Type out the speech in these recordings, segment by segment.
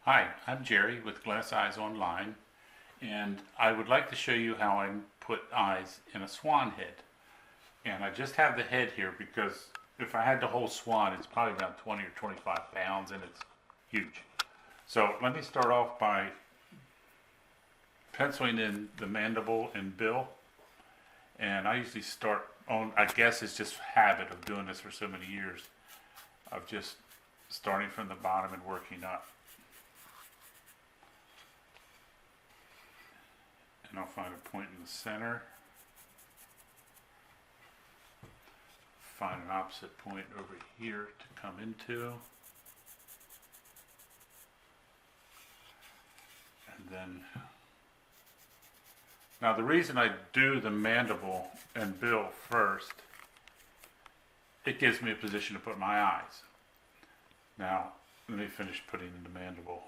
Hi, I'm Jerry with Glass Eyes Online, and I would like to show you how I put eyes in a swan head. And I just have the head here because if I had the whole swan, it's probably about 20 or 25 pounds and it's huge. So let me start off by penciling in the mandible and bill. And I usually start on, I guess it's just habit of doing this for so many years, of just starting from the bottom and working up. And I'll find a point in the center, find an opposite point over here to come into, and then, now the reason I do the mandible and bill first, it gives me a position to put my eyes. Now, let me finish putting in the mandible.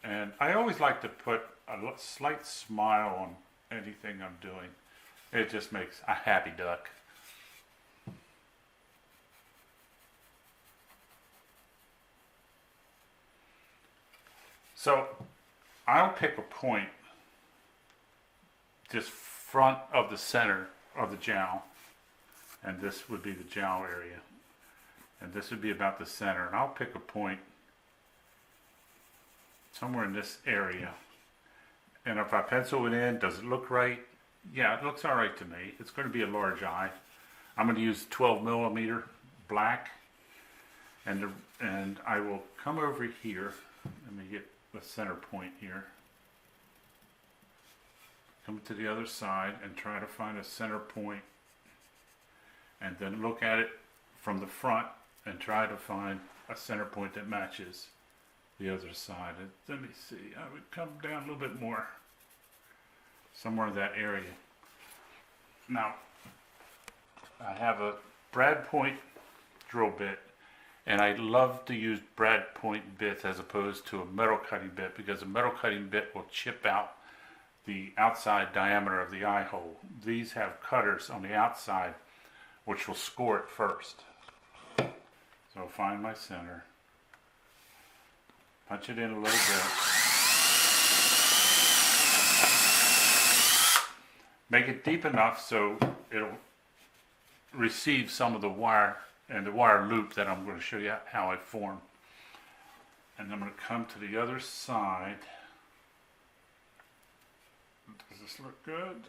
And I always like to put a slight smile on anything I'm doing. It just makes a happy duck. So I'll pick a point just front of the center of the jowl, and this would be the jowl area, and this would be about the center, and I'll pick a point somewhere in this area. And if I pencil it in, does it look right? Yeah, it looks all right to me. It's going to be a large eye. I'm going to use 12 millimeter black, and I will come over here. Let me get the center point here. Come to the other side and try to find a center point, and then look at it from the front and try to find a center point that matches the other side. And let me see, I would come down a little bit more, somewhere in that area. Now, I have a brad point drill bit, and I love to use brad point bits as opposed to a metal cutting bit, because a metal cutting bit will chip out the outside diameter of the eye hole. These have cutters on the outside which will score it first. So I'll find my center, punch it in a little bit, make it deep enough so it'll receive some of the wire and the wire loop that I'm going to show you how I form. And I'm going to come to the other side. Does this look good?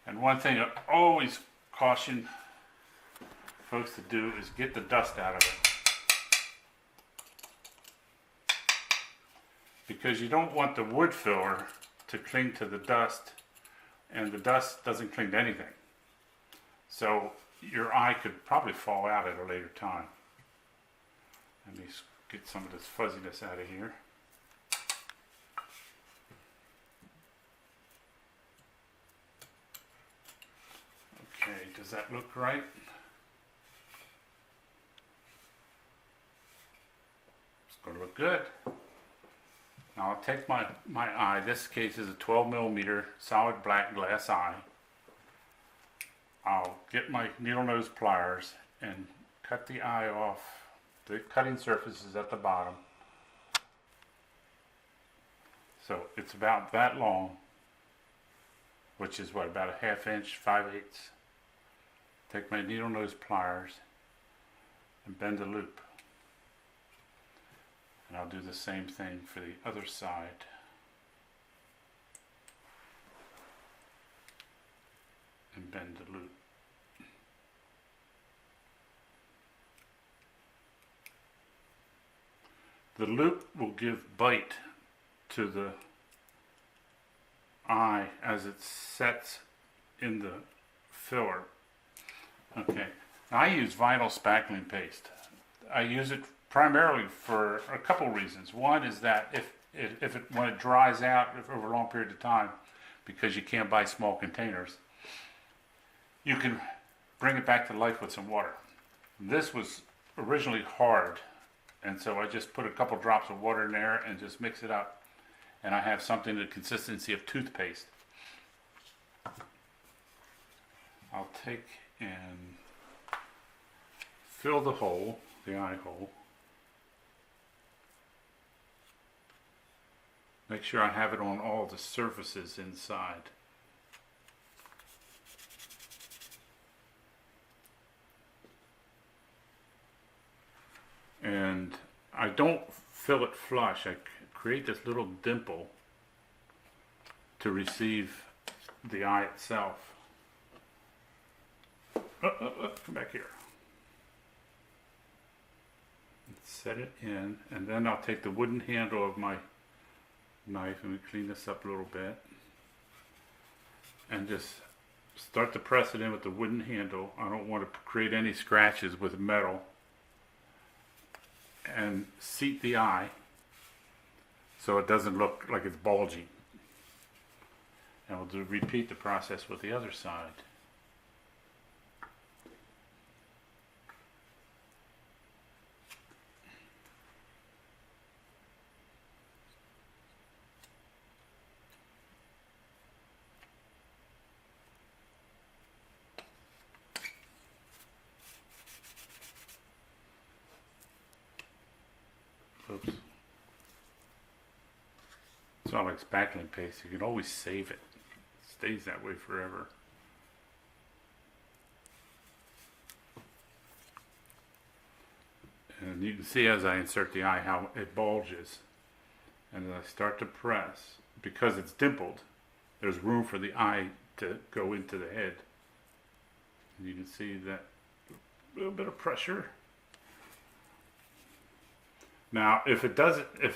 And one thing I always caution folks to do is get the dust out of it, because you don't want the wood filler to cling to the dust, and the dust doesn't cling to anything. So your eye could probably fall out at a later time. Let me get some of this fuzziness out of here. Okay, does that look right? It's going to look good. Now I'll take my eye. This case is a 12 millimeter solid black glass eye. I'll get my needle nose pliers and cut the eye off. The cutting surface is at the bottom. So it's about that long, which is what, about a ½ inch, 5/8. Take my needle nose pliers and bend the loop. And I'll do the same thing for the other side. And bend the loop. The loop will give bite to the eye as it sets in the filler. Okay, now I use vinyl spackling paste. I use it primarily for a couple reasons. One is that when it dries out over a long period of time, because you can't buy small containers, you can bring it back to life with some water. This was originally hard, and so I just put a couple drops of water in there and just mix it up, and I have something the consistency of toothpaste. I'll take and fill the hole, the eye hole. Make sure I have it on all the surfaces inside. And I don't fill it flush. I create this little dimple to receive the eye itself. Come back here. Set it in, and then I'll take the wooden handle of my knife, and we clean this up a little bit, and just start to press it in with the wooden handle. I don't want to create any scratches with metal, and seat the eye so it doesn't look like it's bulging. And we'll repeat the process with the other side. Oops. It's not like spackling paste. You can always save it. It stays that way forever. And you can see as I insert the eye how it bulges. And as I start to press, because it's dimpled, there's room for the eye to go into the head. And you can see that little bit of pressure. Now, if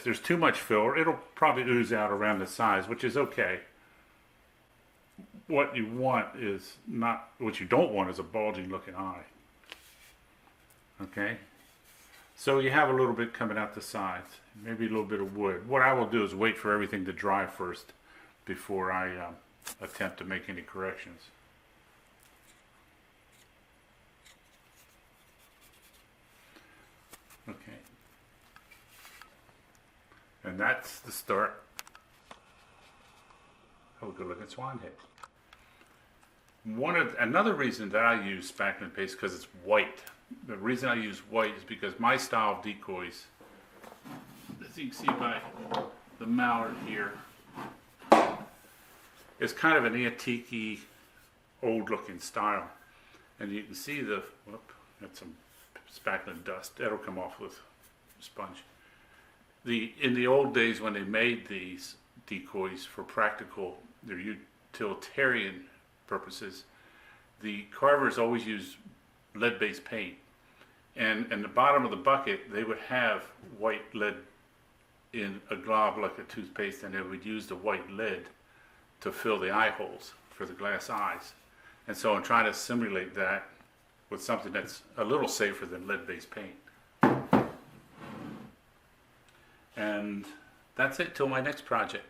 there's too much filler, it'll probably ooze out around the sides, which is okay. What you don't want is a bulging looking eye. Okay? So you have a little bit coming out the sides, maybe a little bit of wood. What I will do is wait for everything to dry first before I attempt to make any corrections. Okay. And that's the start of a good looking swan head. Another reason that I use spackling paste because it's white. The reason I use white is because my style of decoys, as you can see by the mallard here, is kind of an antique-y, old-looking style. And you can see that's some spackling dust. That'll come off with sponge. In the old days when they made these decoys for practical, their utilitarian purposes, the carvers always used lead-based paint. And in the bottom of the bucket, they would have white lead in a glob like a toothpaste, and they would use the white lead to fill the eye holes for the glass eyes. And so I'm trying to simulate that with something that's a little safer than lead-based paint. And that's it till my next project.